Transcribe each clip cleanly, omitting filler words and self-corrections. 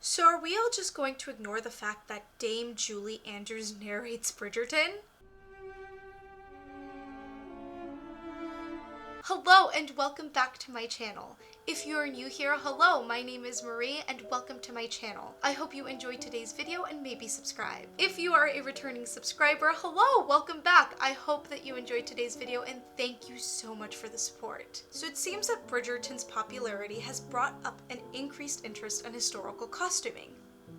So are we all just going to ignore the fact that Dame Julie Andrews narrates Bridgerton? Hello and welcome back to my channel. If you're new here, hello, my name is Marie and welcome to my channel. I hope you enjoyed today's video and maybe subscribe. If you are a returning subscriber, hello, welcome back. I hope that you enjoyed today's video and thank you so much for the support. So it seems that Bridgerton's popularity has brought up an increased interest in historical costuming.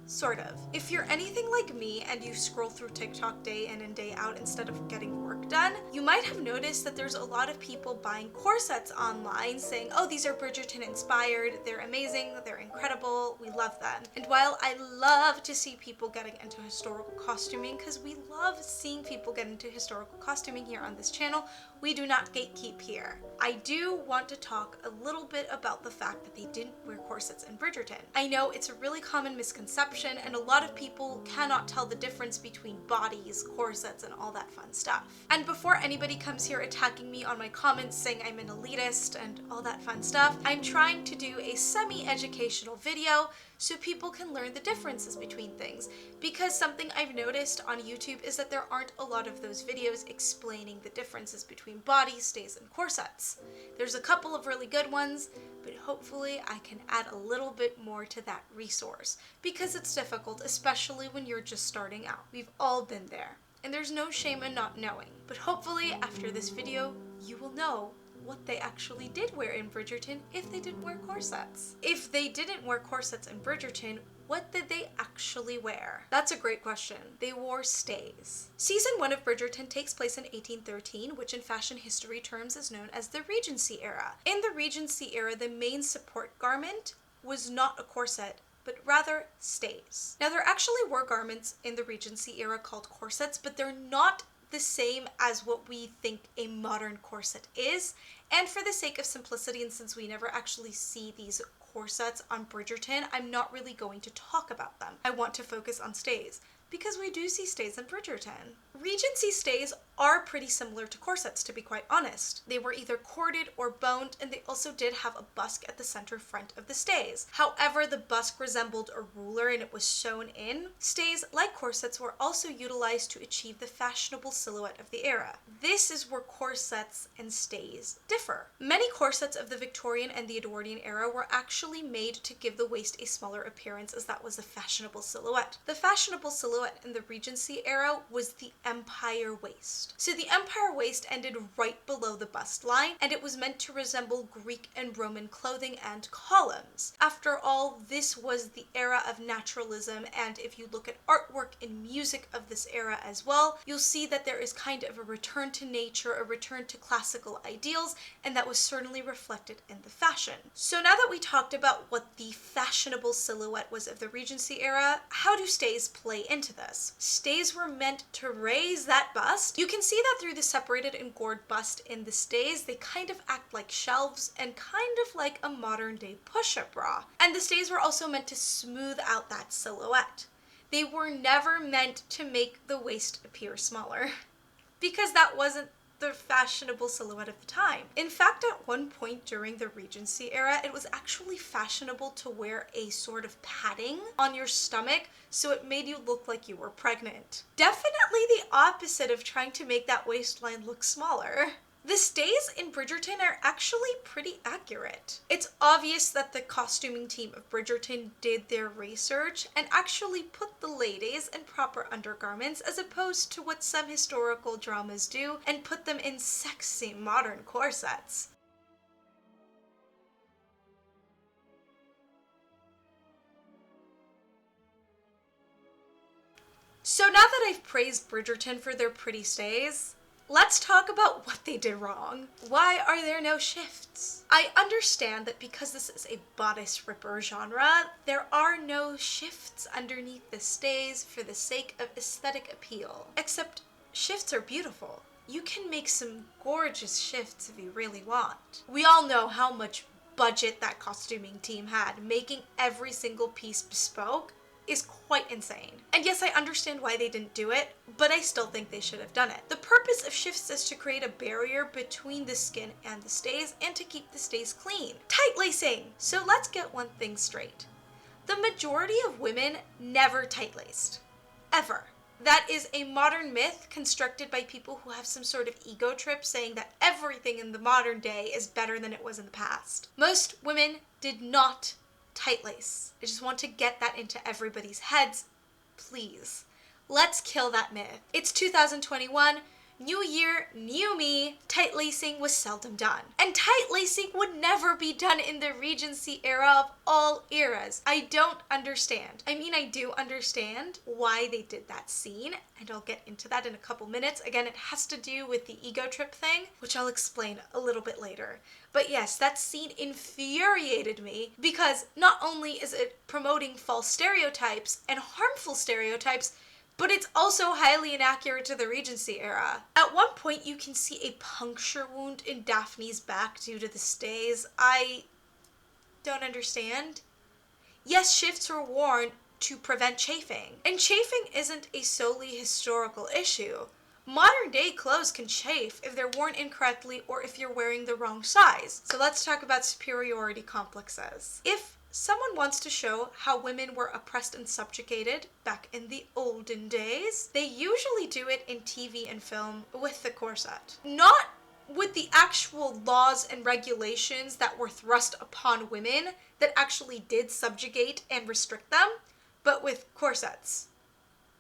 Sort of. If you're anything like me and you scroll through TikTok day in and day out instead of getting work done, you might have noticed that there's a lot of people buying corsets online saying, oh, these are Bridgerton inspired, they're amazing, they're incredible, we love them. And while I love to see people getting into historical costuming, because we love seeing people get into historical costuming here on this channel, we do not gatekeep here. I do want to talk a little bit about the fact that they didn't wear corsets in Bridgerton. I know it's a really common misconception and a lot of people cannot tell the difference between bodies, corsets, and all that fun stuff. And before anybody comes here attacking me on my comments saying I'm an elitist and all that fun stuff, I'm trying to do a semi-educational video so people can learn the differences between things. Because something I've noticed on YouTube is that there aren't a lot of those videos explaining the differences between bodies, stays, and corsets. There's a couple of really good ones, but hopefully I can add a little bit more to that resource because it's difficult, especially when you're just starting out. We've all been there, and there's no shame in not knowing. But hopefully after this video, you will know what they actually did wear in Bridgerton if they didn't wear corsets. If they didn't wear corsets in Bridgerton, what did they actually wear? That's a great question. They wore stays. Season 1 of Bridgerton takes place in 1813, which in fashion history terms is known as the Regency era. In the Regency era, the main support garment was not a corset, but rather stays. Now, there actually were garments in the Regency era called corsets, but they're not the same as what we think a modern corset is. And for the sake of simplicity, and since we never actually see these corsets on Bridgerton, I'm not really going to talk about them. I want to focus on stays, because we do see stays in Bridgerton. Regency stays are pretty similar to corsets, to be quite honest. They were either corded or boned, and they also did have a busk at the center front of the stays. However, the busk resembled a ruler and it was sewn in. Stays, like corsets, were also utilized to achieve the fashionable silhouette of the era. This is where corsets and stays differ. Many corsets of the Victorian and the Edwardian era were actually made to give the waist a smaller appearance, as that was the fashionable silhouette. The fashionable silhouette in the Regency era was the empire waist. So the empire waist ended right below the bust line, and it was meant to resemble Greek and Roman clothing and columns. After all, this was the era of naturalism, and if you look at artwork and music of this era as well, you'll see that there is kind of a return to nature, a return to classical ideals, and that was certainly reflected in the fashion. So now that we talked about what the fashionable silhouette was of the Regency era, how do stays play into this? Stays were meant to raise that bust. You can see that through the separated and gored bust in the stays. They kind of act like shelves and kind of like a modern day push-up bra. And the stays were also meant to smooth out that silhouette. They were never meant to make the waist appear smaller because that wasn't the fashionable silhouette of the time. In fact, at one point during the Regency era, it was actually fashionable to wear a sort of padding on your stomach so it made you look like you were pregnant. Definitely the opposite of trying to make that waistline look smaller. The stays in Bridgerton are actually pretty accurate. It's obvious that the costuming team of Bridgerton did their research and actually put the ladies in proper undergarments as opposed to what some historical dramas do and put them in sexy modern corsets. So now that I've praised Bridgerton for their pretty stays, let's talk about what they did wrong. Why are there no shifts? I understand that because this is a bodice ripper genre, there are no shifts underneath the stays for the sake of aesthetic appeal. Except shifts are beautiful. You can make some gorgeous shifts if you really want. We all know how much budget that costuming team had. Making every single piece bespoke is quite insane. And yes, I understand why they didn't do it, but I still think they should have done it. The purpose of shifts is to create a barrier between the skin and the stays and to keep the stays clean. Tight lacing! So let's get one thing straight. The majority of women never tight-laced. Ever. That is a modern myth constructed by people who have some sort of ego trip saying that everything in the modern day is better than it was in the past. Most women did not tight-lace. I just want to get that into everybody's heads, please. Let's kill that myth. It's 2021. New year, new me, tight lacing was seldom done. And tight lacing would never be done in the Regency era of all eras. I don't understand. I mean, I do understand why they did that scene, and I'll get into that in a couple minutes. Again, it has to do with the ego trip thing, which I'll explain a little bit later. But yes, that scene infuriated me because not only is it promoting false stereotypes and harmful stereotypes, but it's also highly inaccurate to the Regency era. At one point, you can see a puncture wound in Daphne's back due to the stays. I don't understand. Yes, shifts were worn to prevent chafing. And chafing isn't a solely historical issue. Modern day clothes can chafe if they're worn incorrectly or if you're wearing the wrong size. So let's talk about superiority complexes. If someone wants to show how women were oppressed and subjugated back in the olden days, they usually do it in TV and film with the corset. Not with the actual laws and regulations that were thrust upon women that actually did subjugate and restrict them, but with corsets.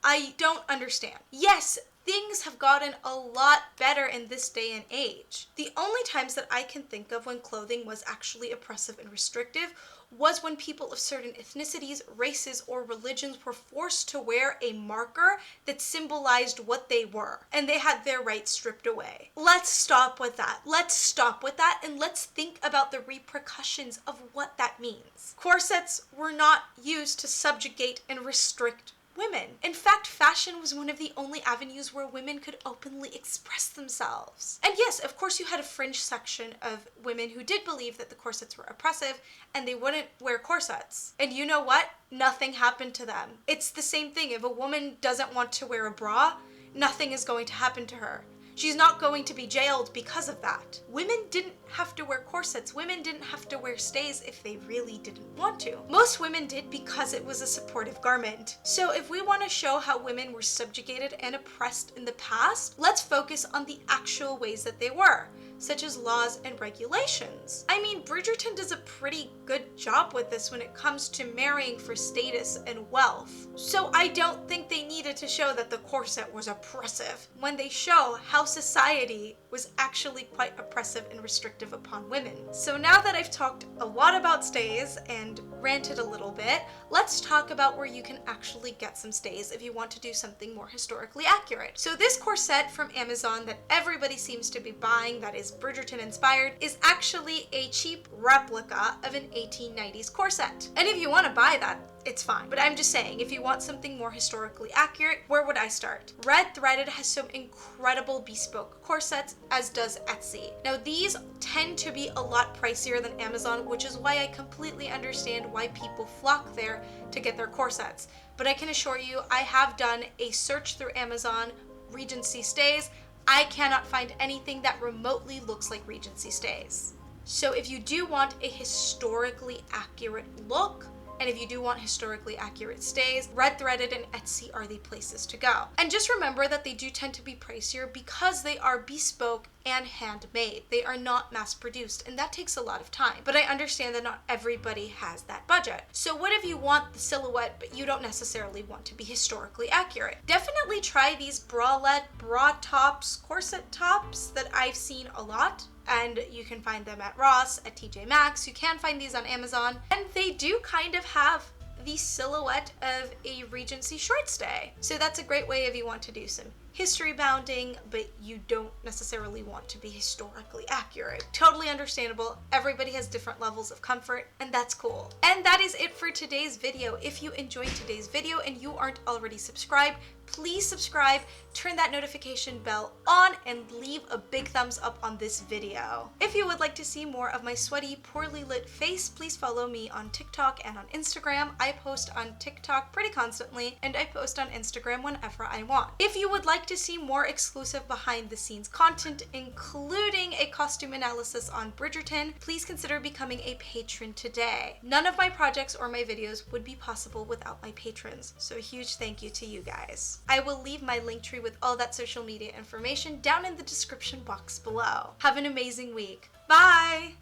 I don't understand. Yes, things have gotten a lot better in this day and age. The only times that I can think of when clothing was actually oppressive and restrictive was when people of certain ethnicities, races, or religions were forced to wear a marker that symbolized what they were, and they had their rights stripped away. Let's stop with that. Let's stop with that, and let's think about the repercussions of what that means. Corsets were not used to subjugate and restrict women. In fact, fashion was one of the only avenues where women could openly express themselves. And yes, of course you had a fringe section of women who did believe that the corsets were oppressive and they wouldn't wear corsets. And you know what? Nothing happened to them. It's the same thing. If a woman doesn't want to wear a bra, nothing is going to happen to her. She's not going to be jailed because of that. Women didn't have to wear corsets. Women didn't have to wear stays if they really didn't want to. Most women did because it was a supportive garment. So if we want to show how women were subjugated and oppressed in the past, let's focus on the actual ways that they were, such as laws and regulations. I mean, Bridgerton does a pretty good job with this when it comes to marrying for status and wealth. So I don't think they needed to show that the corset was oppressive when they show how society was actually quite oppressive and restrictive upon women. So now that I've talked a lot about stays and ranted a little bit, let's talk about where you can actually get some stays if you want to do something more historically accurate. So this corset from Amazon that everybody seems to be buying that is Bridgerton inspired is actually a cheap replica of an 1890s corset. And if you want to buy that, it's fine. But I'm just saying, if you want something more historically accurate, where would I start? Red Threaded has some incredible bespoke corsets, as does Etsy. Now these tend to be a lot pricier than Amazon, which is why I completely understand why people flock there to get their corsets. But I can assure you, I have done a search through Amazon, Regency stays. I cannot find anything that remotely looks like Regency stays. So if you do want a historically accurate look, and if you do want historically accurate stays, Red Threaded and Etsy are the places to go. And just remember that they do tend to be pricier because they are bespoke and handmade. They are not mass produced, and that takes a lot of time. But I understand that not everybody has that budget. So what if you want the silhouette, but you don't necessarily want to be historically accurate? Definitely try these bralette, bra tops, corset tops that I've seen a lot. And you can find them at Ross, at TJ Maxx. You can find these on Amazon. And they do kind of have the silhouette of a Regency short stay. So that's a great way if you want to do some history bounding, but you don't necessarily want to be historically accurate. Totally understandable. Everybody has different levels of comfort, and that's cool. And that is it for today's video. If you enjoyed today's video and you aren't already subscribed, please subscribe, turn that notification bell on, and leave a big thumbs up on this video. If you would like to see more of my sweaty, poorly lit face, please follow me on TikTok and on Instagram. I post on TikTok pretty constantly, and I post on Instagram whenever I want. If you would like like to see more exclusive behind the scenes content, including a costume analysis on Bridgerton, please consider becoming a patron today. None of my projects or my videos would be possible without my patrons, so a huge thank you to you guys. I will leave my link tree with all that social media information down in the description box below. Have an amazing week. Bye!